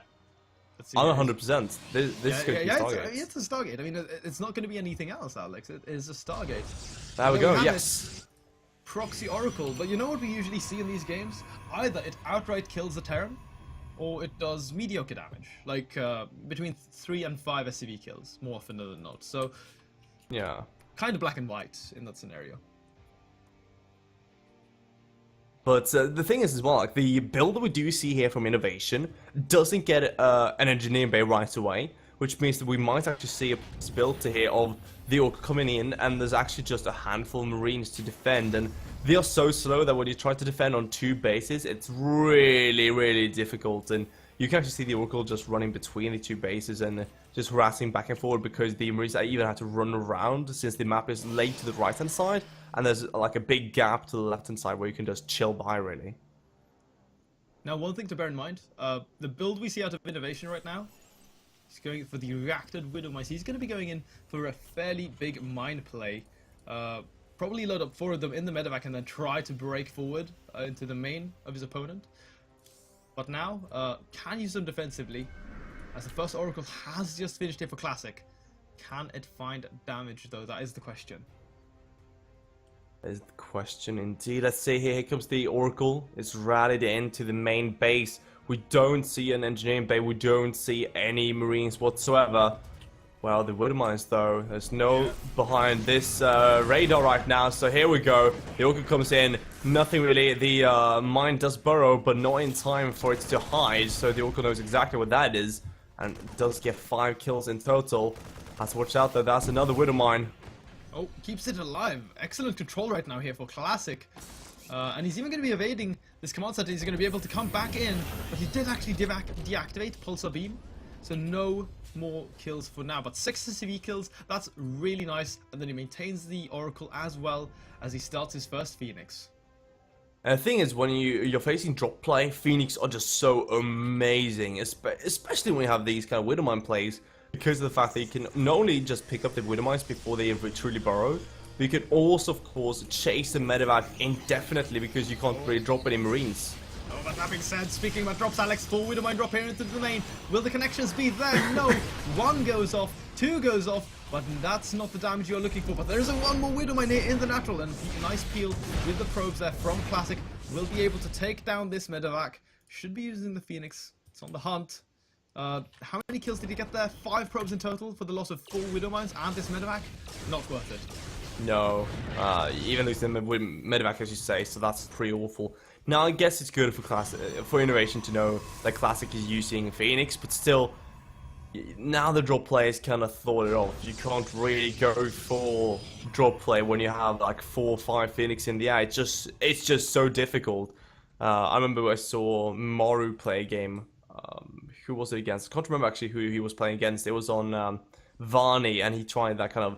I'm 100%. This is going to be Stargate. It's a Stargate. I mean, it's not going to be anything else, Alex. It is a Stargate. There we go, yes. Proxy Oracle, but you know what we usually see in these games? Either it outright kills the Terran, or it does mediocre damage. Like, between 3 and 5 SCV kills, more often than not. So, yeah. Kind of black and white in that scenario. But the thing is as well, like the build that we do see here from INnoVation doesn't get an engineering bay right away, which means that we might actually see a possibility here of the Orc coming in and there's actually just a handful of Marines to defend, and they are so slow that when you try to defend on 2 bases, it's really, really difficult, and you can actually see the Oracle just running between the 2 bases and just harassing back and forward because the Marines even have to run around since the map is laid to the right hand side. And there's like a big gap to the left-hand side where you can just chill by, really. Now, one thing to bear in mind, the build we see out of INnoVation right now, he's going for the reacted Widow Mice. He's going to be going in for a fairly big mine play. Probably load up 4 of them in the medevac and then try to break forward into the main of his opponent. But now, can use them defensively, as the first Oracle has just finished here for Classic. Can it find damage, though? That is the question. Is the question indeed. Let's see here comes the Oracle. It's rallied into the main base. We don't see an engineering bay. We don't see any Marines whatsoever. Well, the Widow Mines though. There's no behind this radar right now. So here we go. The Oracle comes in. Nothing really. The mine does burrow, but not in time for it to hide. So the Oracle knows exactly what that is. And does get 5 kills in total. Has to watch out though. That's another Widow Mine. Oh, keeps it alive. Excellent control right now here for Classic. And he's even going to be evading this command center. He's going to be able to come back in. But he did actually deactivate Pulsar Beam. So no more kills for now. But 6 CV kills. That's really nice. And then he maintains the Oracle as well as he starts his first Phoenix. And the thing is, when you're facing drop play, Phoenix are just so amazing. Especially when you have these kind of Widow Mine plays. Because of the fact that you can not only just pick up the Widow Mines before they truly burrow, but you can also, of course, chase the medevac indefinitely because you can't really drop any Marines. Oh, but that being said, speaking about drops, Alex, 4 Widow Mine drop here into the main. Will the connections be there? No. 1 goes off, 2 goes off, but that's not the damage you're looking for. But there is a 1 more Widow Mine here in the natural, and nice peel with the probes there from Classic. Will be able to take down this medevac. Should be using the Phoenix. It's on the hunt. How many kills did he get there? 5 probes in total for the loss of 4 Widow Mines and this medevac? Not worth it. No, even losing the medevac, as you say, so that's pretty awful. Now, I guess it's good for INnoVation to know that Classic is using Phoenix, but still, now the drop play is kind of thought it off. You can't really go for drop play when you have like 4 or 5 Phoenix in the air. It's just so difficult. I remember I saw Maru play a game. Who was it against? I can't remember actually who he was playing against. It was on Varney, and he tried that kind of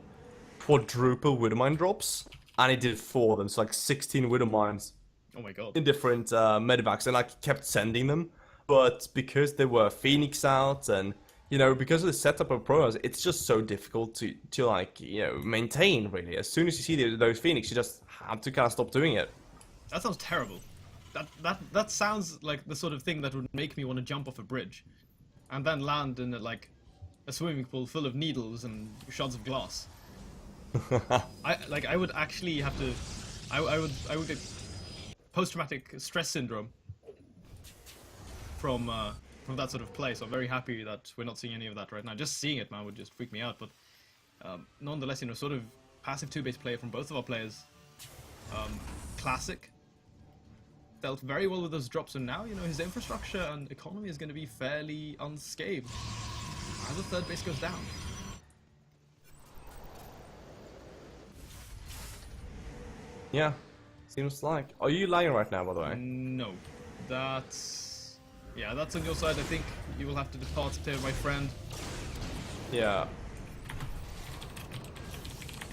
quadruple Widow Mine drops, and he did 4 of them, so like 16 Widow Mines. Oh my god. In different medevacs, and I kept sending them. but because there were Phoenix out and, you know, because of the setup of Protoss, it's just so difficult to like, you know, maintain, really. As soon as you see those Phoenix, you just have to kind of stop doing it. That sounds terrible. That sounds like the sort of thing that would make me want to jump off a bridge, and then land in like a swimming pool full of needles and shards of glass. I would actually have to. I would get post-traumatic stress syndrome from that sort of play. So I'm very happy that we're not seeing any of that right now. Just seeing it, man, would just freak me out. But nonetheless, you know, sort of passive two-base play from both of our players. Classic dealt very well with those drops, and now, you know, his infrastructure and economy is going to be fairly unscathed as the third base goes down. Yeah, seems like. Are you lagging right now, by the way? No, that's that's on your side. I think you will have to depart here, my friend. Yeah.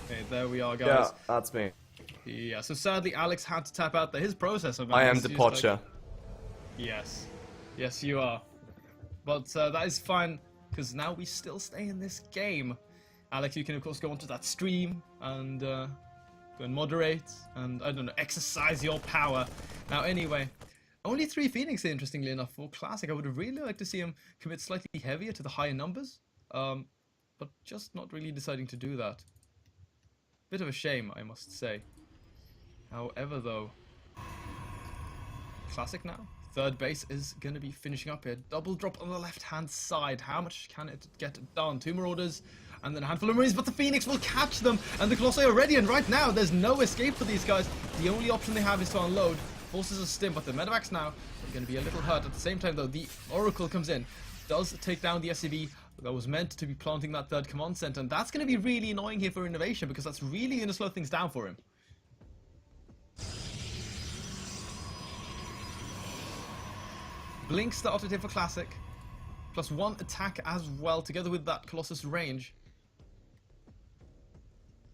Okay, there we are, guys. Yeah, that's me. Yeah, so sadly Alex had to tap out there. His processor, man, I am is used, departure. like... Yes. Yes, you are. But that is fine, because now we still stay in this game. Alex, you can of course go onto that stream and go and moderate and, I don't know, exercise your power. Now anyway, only 3 Phoenix, interestingly enough, for Classic. I would really like to see him commit slightly heavier to the higher numbers, but just not really deciding to do that. Bit of a shame, I must say. However, though, Classic now. Third base is going to be finishing up here. Double drop on the left-hand side. How much can it get done? 2 Marauders and then a handful of Marines, but the Phoenix will catch them. And the Colossi are ready, and right now, there's no escape for these guys. The only option they have is to unload. Forces a stim, but the medevacs now are going to be a little hurt. At the same time, though, the Oracle comes in. Does take down the SCV that was meant to be planting that third command center. And that's going to be really annoying here for INnoVation, because that's really going to slow things down for him. Blink started here for Classic, +1 attack as well, together with that Colossus range.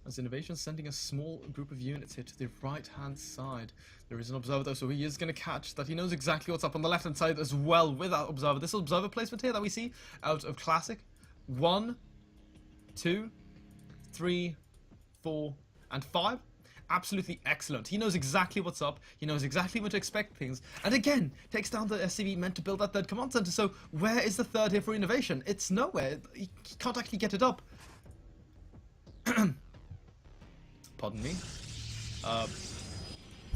As INnoVation sending a small group of units here to the right-hand side. There is an Observer though, so he is going to catch that. He knows exactly what's up on the left-hand side as well with that Observer. This Observer placement here that we see out of Classic. 1, 2, 3, 4, and 5. Absolutely excellent. He knows exactly what's up. He knows exactly when to expect things. And again, takes down the SCV meant to build that third command center. So where is the third here for INnoVation? It's nowhere. He can't actually get it up. Pardon me.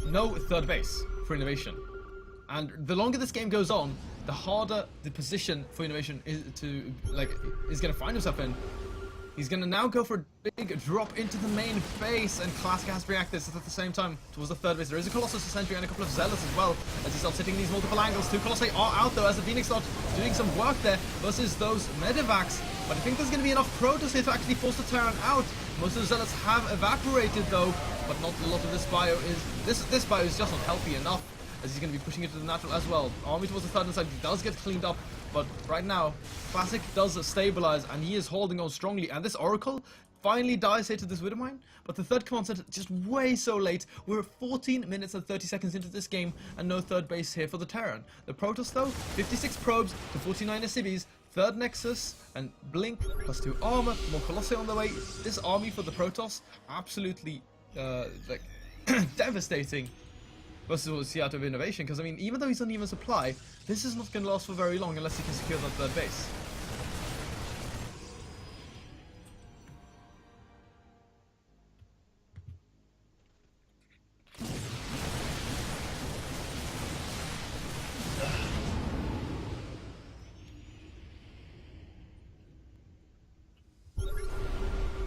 No third base for INnoVation. And the longer this game goes on, the harder the position for INnoVation is going to find himself in. He's going to now go for a big drop into the main base, and Classic has to react this at the same time towards the third base. There is a Colossus, a Sentry, and a couple of Zealots as well, as he starts hitting these multiple angles. 2 Colossi are out though, as the Phoenix starts doing some work there versus those Medivacs. But I think there's going to be enough Protoss here to actually force the Terran out. Most of the Zealots have evaporated though, but not a lot of this bio is... This bio is just not healthy enough, as he's going to be pushing it to the natural as well. Army towards the third side does get cleaned up, but right now, Classic does stabilize, and he is holding on strongly. And this Oracle finally dies here to this Widowmine, but the third command center just way so late. We're 14 minutes and 30 seconds into this game, and no third base here for the Terran. The Protoss though, 56 probes to 49 SCVs, third Nexus, and Blink, +2 armor, more Colossi on the way. This army for the Protoss, absolutely, like, devastating. Versus what we see out of INnoVation, because I mean, even though he's on even supply, this is not going to last for very long unless he can secure that third base.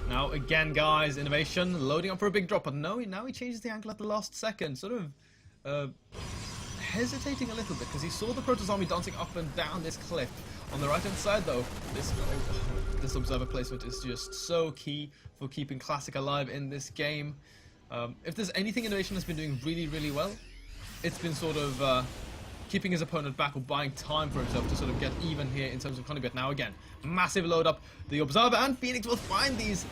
Now again, guys, INnoVation loading up for a big drop, but no, now he changes the angle at the last second, sort of hesitating a little bit, because he saw the Protoss army dancing up and down this cliff. On the right hand side though, this Observer placement is just so key for keeping Classic alive in this game. If there's anything INnoVation has been doing really, really well, it's been sort of keeping his opponent back, or buying time for himself to sort of get even here in terms of conduit. Now again, massive load up. The Observer and Phoenix will find these,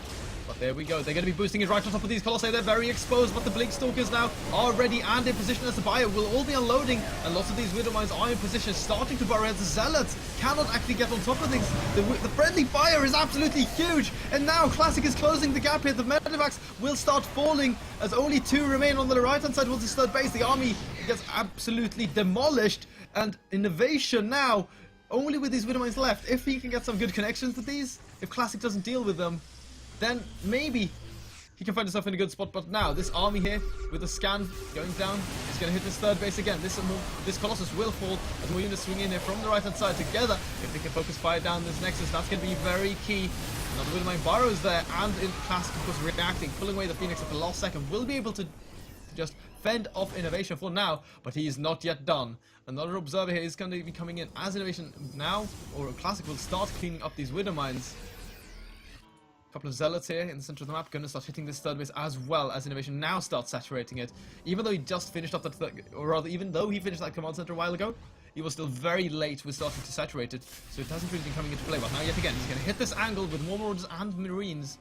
But there we go. They're going to be boosting it right on top of these Colossi. They're very exposed, but the Blink Stalkers now are ready and in position as the buyer will all be unloading. And lots of these Widow Mines are in position, starting to burrow as the Zealots cannot actually get on top of things. The friendly fire is absolutely huge. And now Classic is closing the gap here. The Medivacs will start falling as only 2 remain on the right-hand side towards this third base. The army gets absolutely demolished. And INnoVation now, only with these Widow Mines left, if he can get some good connections with these, if Classic doesn't deal with them, then maybe he can find himself in a good spot. But now, this army here, with the scan going down, is going to hit this third base again. This Colossus will fall as more units swing in here from the right-hand side together. If they can focus fire down this Nexus, that's going to be very key. Another Widow Mine burrows there, and in Classic, of course, reacting, pulling away the Phoenix at the last second, will be able to just fend off INnoVation for now, but he is not yet done. Another observer here is going to be coming in as INnoVation now, or Classic will start cleaning up these Widow Mines. A couple of Zealots here in the center of the map going to start hitting this third base as well as INnoVation now starts saturating it. Even though he just finished up that, or rather, even though he finished that command center a while ago, he was still very late with starting to saturate it, so it hasn't really been coming into play. But now, yet again, he's going to hit this angle with more Marauders and Marines.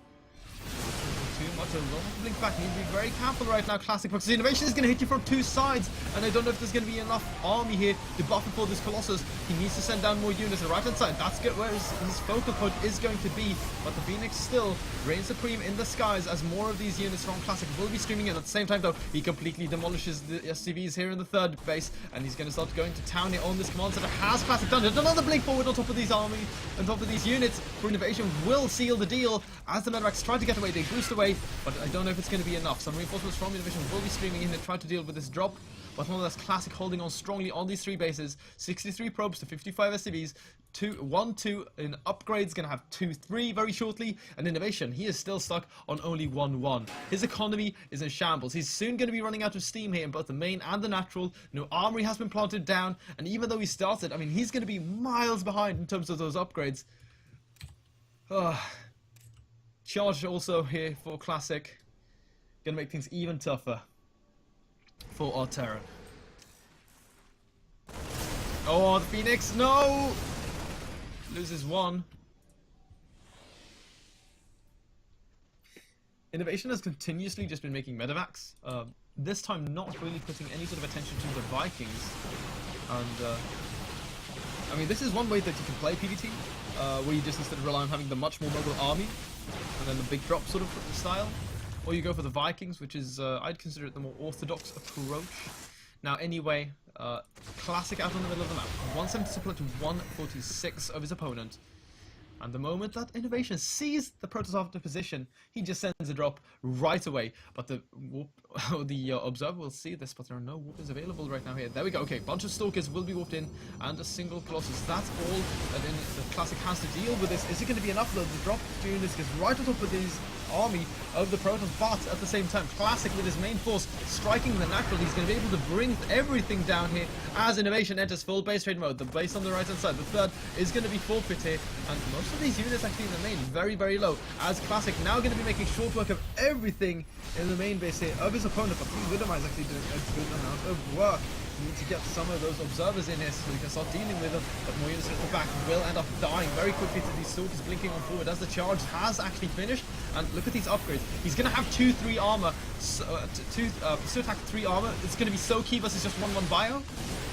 Too much, a lot of blink back. Need to be very careful right now, Classic, because INnoVation is going to hit you from 2 sides, and I don't know if there's going to be enough army here to buffer for this Colossus. He needs to send down more units on the right hand side. That's good, where his focal point is going to be, but the Phoenix still reigns supreme in the skies as more of these units from Classic will be streaming in. At the same time, though, he completely demolishes the SCVs here in the third base, and he's going to start going to town here on this command center. Has Classic done it? Another blink forward on top of these army, on top of these units for INnoVation will seal the deal as the Medivacs try to get away. They boost away, but I don't know if it's going to be enough. Some reinforcements from INnoVation will be streaming in and try to deal with this drop, but nonetheless, Classic holding on strongly on these 3 bases. 63 probes to 55 SCVs. 1-2 in upgrades, going to have 2-3 very shortly. And INnoVation, he is still stuck on only 1-1. His economy is in shambles. He's soon going to be running out of steam here in both the main and the natural. No armory has been planted down, and even though he started, I mean, he's going to be miles behind in terms of those upgrades. Charge also here for Classic. Gonna make things even tougher for our Terran. Oh, the Phoenix, no! Loses 1. INnoVation has continuously just been making Medivacs. This time not really putting any sort of attention to the Vikings. And, I mean, this is one way that you can play PvT, where you just instead of rely on having the much more mobile army, and then the big drop sort of style. Or you go for the Vikings, which is, I'd consider it the more orthodox approach. Now, anyway, Classic out in the middle of the map. 170 supply to 146 of his opponent. And the moment that INnoVation sees the Protoss out of position, he just sends a drop right away. But the observer will see this, but there are no warpers available right now here. There we go. Okay, bunch of Stalkers will be warped in, and a single Colossus. That's all that the Classic has to deal with this. Is it going to be enough though? The drop units gets right on top of these army of the Protoss, but at the same time, Classic with his main force striking the natural, he's going to be able to bring everything down here as INnoVation enters full base trade mode. The base on the right hand side, the third, is going to be forfeit here, and most of these units actually in the main very, very low, as Classic now going to be making short work of everything in the main base here of his opponent, but these Widow Mines actually doing a good amount of work. You need to get some of those observers in here so you can start dealing with them, but more units at the back will end up dying very quickly to these Stalkers blinking on forward as the charge has actually finished. And look at these upgrades. He's going to have 2-3 armor, to attack 3 armor. It's going to be so key versus just 1-1 bio.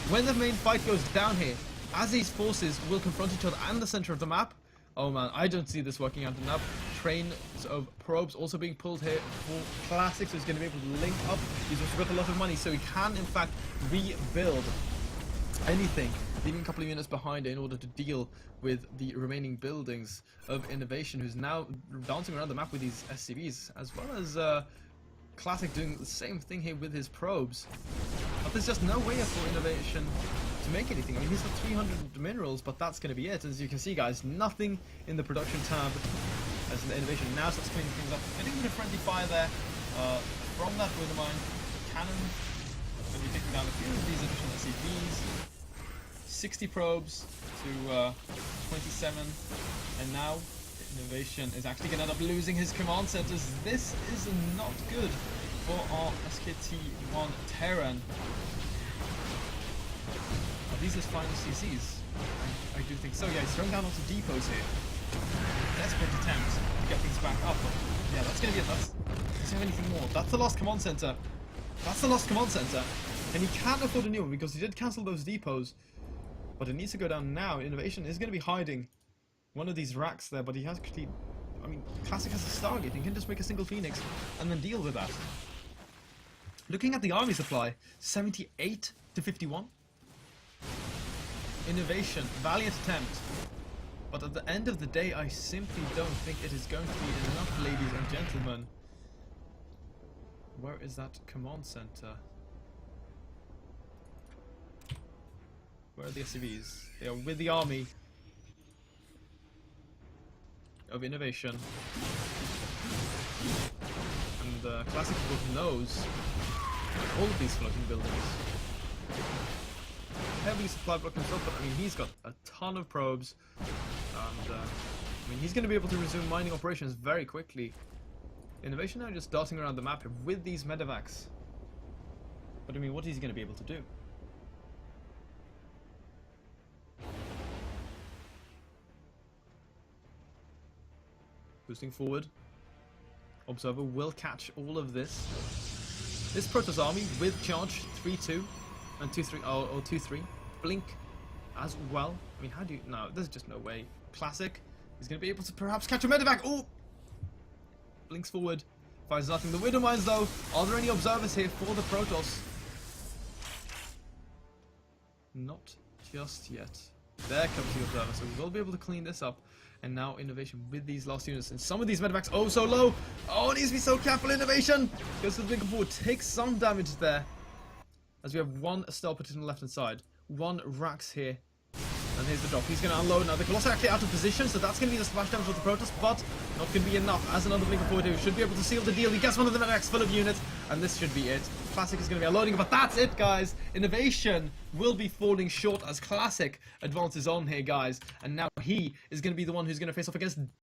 When the main fight goes down here, as these forces will confront each other and the center of the map, oh man, I don't see this working out enough. Trains of probes also being pulled here for Classic, so he's going to be able to link up. He's also got a lot of money, so he can in fact rebuild anything, leaving a couple of units behind in order to deal with the remaining buildings of INnoVation, who's now dancing around the map with these SCVs, as well as Classic doing the same thing here with his probes. But there's just no way for INnoVation to make anything. I mean, he's got 300 minerals, but that's going to be it. As you can see, guys, nothing in the production tab as the INnoVation now starts cleaning things up. Getting a bit of friendly fire there from that Widow Mine. Cannon going to be taking down a few of these additional SCVs. 60 probes to 27, and now INnoVation is actually going to end up losing his command centers. This is not good for our SKT-1 Terran. Are these his final CCs? I do think so. Yeah, he's throwing down lots of depots here. Desperate attempt to get things back up. But yeah, that's going to be it. Doesn't have anything more. That's the last command center. That's the last command center. And he can't afford a new one because he did cancel those depots. But it needs to go down now. INnoVation is going to be hiding one of these racks there, but he has actually... I mean, Classic has a Stargate. He can just make a single Phoenix and then deal with that. Looking at the army supply, 78 to 51. INnoVation, valiant attempt. But at the end of the day, I simply don't think it is going to be enough, ladies and gentlemen. Where is that command center? Where are the SCVs? They are with the army of INnoVation. And Classic both knows all of these floating buildings. Heavy supply block himself, but I mean he's got a ton of probes, and I mean he's going to be able to resume mining operations very quickly. INnoVation now just darting around the map with these medevacs. But I mean, what is he going to be able to do? Boosting forward. Observer will catch all of this. This Protoss army with charge 3-2 and 2-3 or 2-3. Blink as well. I mean, how do you... No, there's just no way. Classic. He's going to be able to perhaps catch a medevac. Oh! Blinks forward. Finds nothing. The Widow Mines, though. Are there any observers here for the Protoss? Not just yet. There comes the observer, so we will be able to clean this up. And now INnoVation with these last units. And some of these medevacs, oh, so low. Oh, it needs to be so careful, INnoVation. Goes to the blinker forward. Takes some damage there. As we have one Estelle put on the left-hand side. One Rax here. And here's the drop. He's going to unload now. The Colossus actually out of position, so that's going to be the splash damage of the Protoss, but not going to be enough. As another blinker forward here, should be able to seal the deal. He gets one of the medevacs full of units, and this should be it. Classic is going to be unloading, but that's it, guys. INnoVation will be falling short as Classic advances on here, guys. And now he is going to be the one who's going to face off against